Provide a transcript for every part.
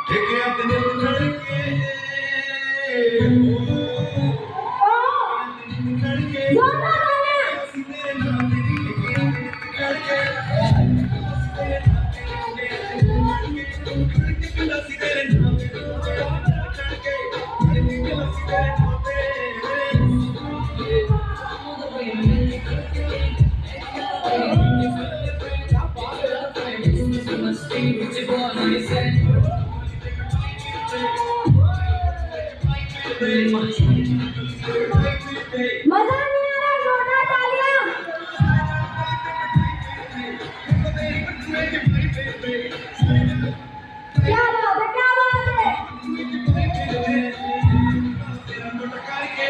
ठेके अपने लड़के मजा नहीं आ रहा, जोरदार तालियां। क्या बात है, क्या बात है। क्या बात, जोरदार तालियां।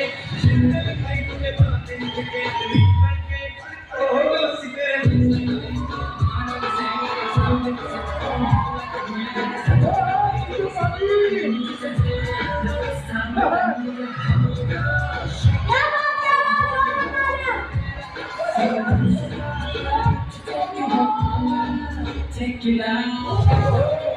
Take you out.